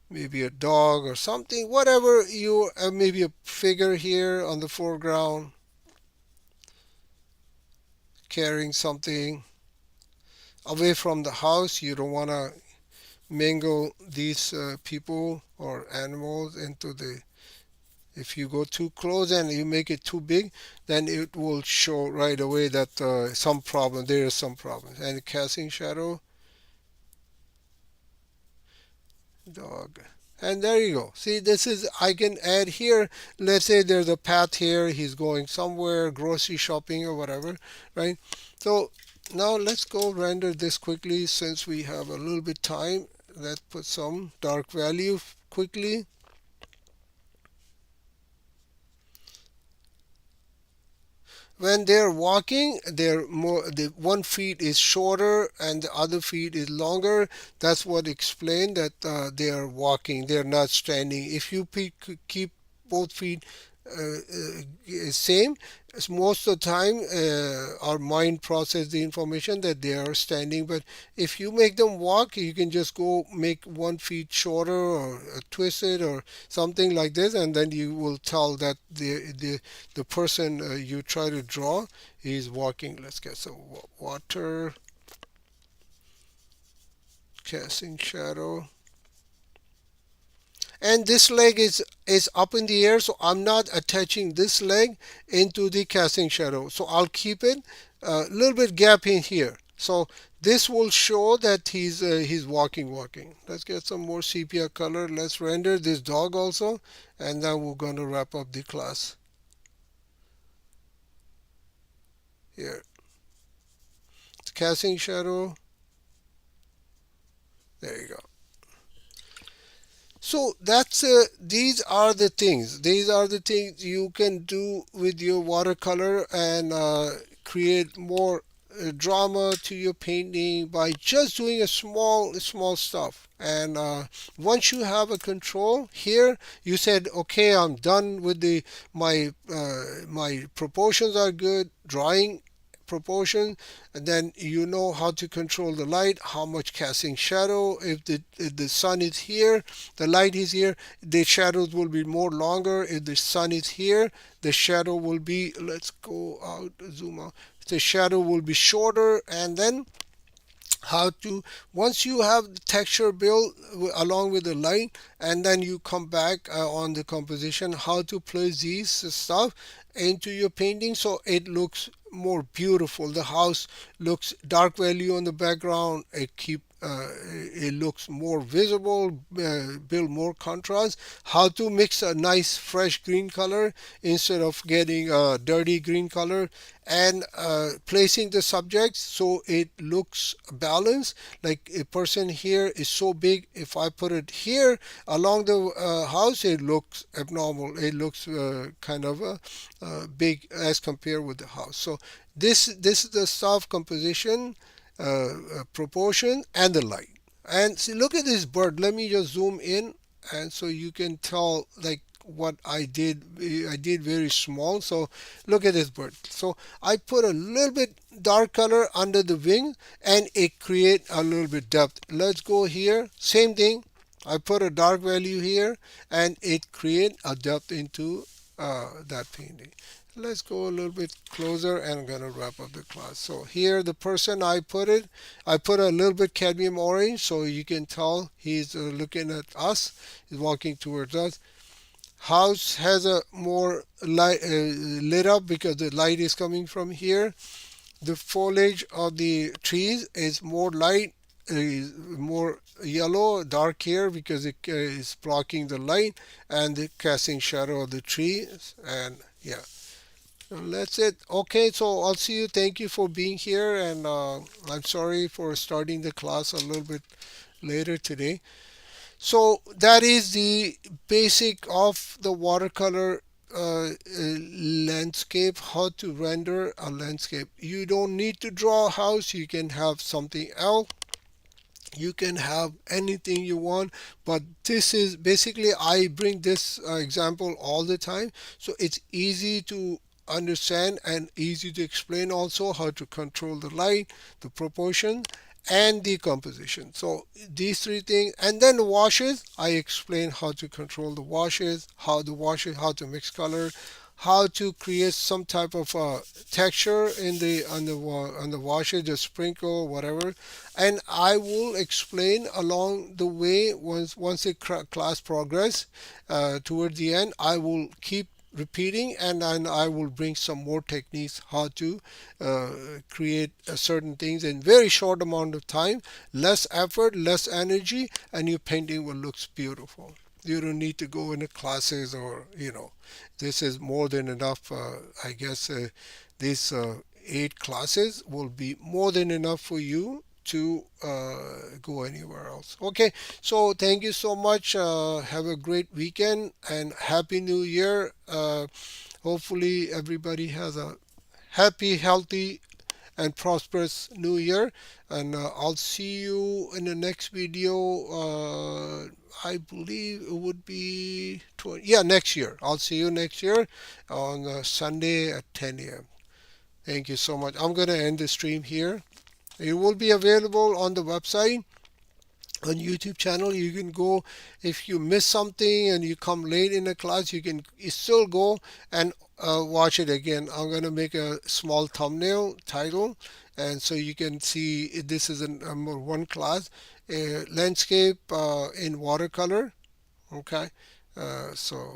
Maybe a dog or something, whatever you, maybe a figure here on the foreground carrying something away from the house. You don't want to mingle these people or animals into the, if you go too close and you make it too big, then it will show right away that some problem, there is some problem. And casting shadow, dog. And there you go. See, this is, I can add here, let's say there's a path here, he's going somewhere, grocery shopping or whatever, right? So now let's go render this quickly since we have a little bit time. Let's put some dark value quickly. When they're walking, the one feet is shorter and the other feet is longer. That's what explained that they are walking, they're not standing. If you keep both feet same, most of the time our mind process the information that they are standing. But if you make them walk, you can just go make one feet shorter or twist it or something like this, and then you will tell that the person you try to draw is walking. Let's get some water, casting shadow. And this leg is up in the air, so I'm not attaching this leg into the casting shadow, so I'll keep it a little bit gap in here. So this will show that he's walking. Let's get some more sepia color. Let's render this dog also, and then we're going to wrap up the class. here. Casting shadow. There you go. So that's these are the things. These are the things you can do with your watercolor and create more drama to your painting by just doing a small stuff. And once you have a control here, you said, okay, I'm done with the my proportions are good, drawing proportion, and then you know how to control the light, how much casting shadow. If the sun is here, the light is here, the shadows will be more longer. If the sun is here, the shadow will be, let's go out, zoom out, the shadow will be shorter. And then how to, once you have the texture built along with the light, and then you come back on the composition, how to place these stuff into your painting so it looks more beautiful. The house looks dark value on the background, it looks more visible, build more contrast. How to mix a nice fresh green color instead of getting a dirty green color, and placing the subjects so it looks balanced. Like a person here is so big, if I put it here along the house, it looks abnormal, it looks kind of big as compared with the house. So this is the soft composition, proportion, and the light. And see, look at this bird. Let me just zoom in, and so you can tell like what I did. I did very small. So look at this bird. So I put a little bit dark color under the wing, and it create a little bit depth. Let's go here. Same thing. I put a dark value here, and it create a depth into that painting. Let's go a little bit closer, and I'm going to wrap up the class. So here the person I put a little bit cadmium orange so you can tell he's looking at us, he's walking towards us. House has a more light, lit up because the light is coming from here. The foliage of the trees is more light, is more yellow, dark here because it is blocking the light and the casting shadow of the trees. And yeah, that's it. Okay, so I'll see you. Thank you for being here, and I'm sorry for starting the class a little bit later today. So that is the basic of the watercolor landscape, how to render a landscape. You don't need to draw a house, you can have something else, you can have anything you want, but this is basically, I bring this example all the time so it's easy to understand and easy to explain, also how to control the light, the proportion, and the composition. So these three things, and then the washes, I explain how to control the washes, how to mix color, how to create some type of texture in the on the washer, just sprinkle whatever. And I will explain along the way. Once the class progress toward the end, I will keep repeating, and then I will bring some more techniques how to create certain things in very short amount of time, less effort, less energy, and your painting will look beautiful. You don't need to go into classes, or this is more than enough. I guess these 8 classes will be more than enough for you to go anywhere else. Okay, so thank you so much. Have a great weekend and happy new year. Hopefully everybody has a happy, healthy, and prosperous new year. And I'll see you in the next video. I believe it would be yeah, next year. I'll see you next year on Sunday at 10 a.m. Thank you so much. I'm going to end the stream here. It will be available on the website, on YouTube channel. You can go, if you miss something and you come late in the class, you still go and watch it again. I'm going to make a small thumbnail title, and so you can see this is a number 1 class, landscape in watercolor. Okay, so